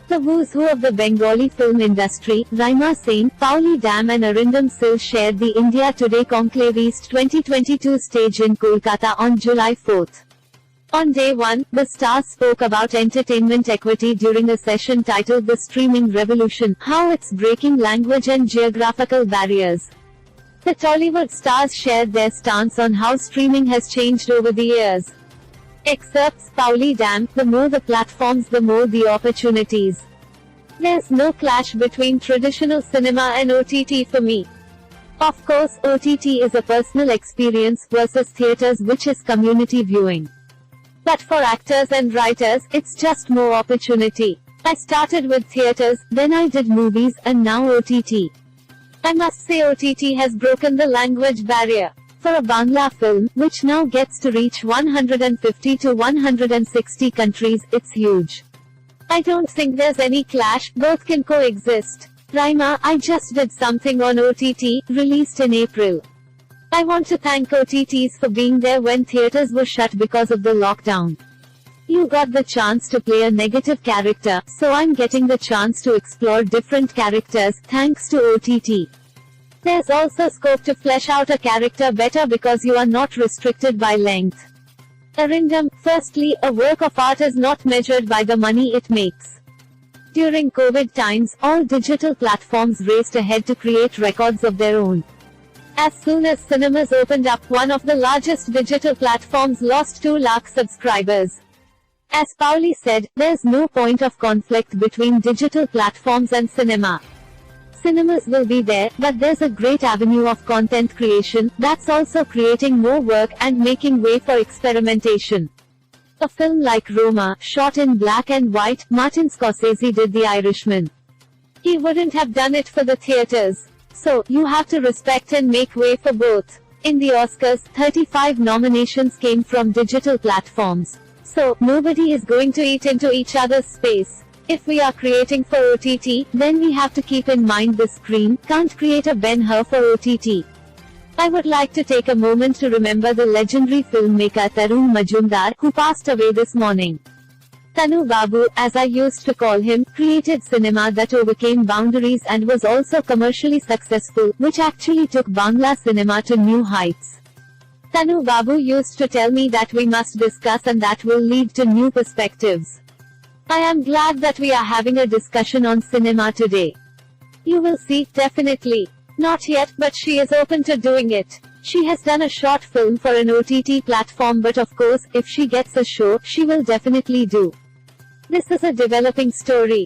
The who's who of the Bengali film industry, Raima Sen, Paoli Dam and Arindam Sil shared the India Today Conclave East 2022 stage in Kolkata on July 4. On day one, the stars spoke about entertainment equity during a session titled The Streaming Revolution, How It's Breaking Language and Geographical Barriers. The Tollywood stars shared their stance on how streaming has changed over the years. Excerpts. Paoli Dam, the more the platforms, the more the opportunities. There's no clash between traditional cinema and OTT for me. Of course, OTT is a personal experience versus theatres, which is community viewing. But for actors and writers, it's just more opportunity. I started with theatres, then I did movies, and now OTT. I must say OTT has broken the language barrier. For a Bangla film, which now gets to reach 150 to 160 countries, it's huge. I don't think there's any clash, both can coexist. Raima, I just did something on OTT, released in April. I want to thank OTTs for being there when theatres were shut because of the lockdown. You got the chance to play a negative character, so I'm getting the chance to explore different characters, thanks to OTT. There's also scope to flesh out a character better because you are not restricted by length. Arindam, firstly, a work of art is not measured by the money it makes. During COVID times, all digital platforms raced ahead to create records of their own. As soon as cinemas opened up, one of the largest digital platforms lost 2 lakh subscribers. As Paoli said, there's no point of conflict between digital platforms and cinema. Cinemas will be there, but there's a great avenue of content creation, that's also creating more work and making way for experimentation. A film like Roma, shot in black and white, Martin Scorsese did The Irishman. He wouldn't have done it for the theatres. So, you have to respect and make way for both. In the Oscars, 35 nominations came from digital platforms. So, nobody is going to eat into each other's space. If we are creating for OTT, then we have to keep in mind the screen can't create a Ben-Hur for OTT. I would like to take a moment to remember the legendary filmmaker Tarun Majumdar, who passed away this morning. Tanu Babu, as I used to call him, created cinema that overcame boundaries and was also commercially successful, which actually took Bangla cinema to new heights. Tanu Babu used to tell me that we must discuss and that will lead to new perspectives. I am glad that we are having a discussion on cinema today. You will see, definitely. Not yet, but she is open to doing it. She has done a short film for an OTT platform, but of course, if she gets a show, she will definitely do. This is a developing story.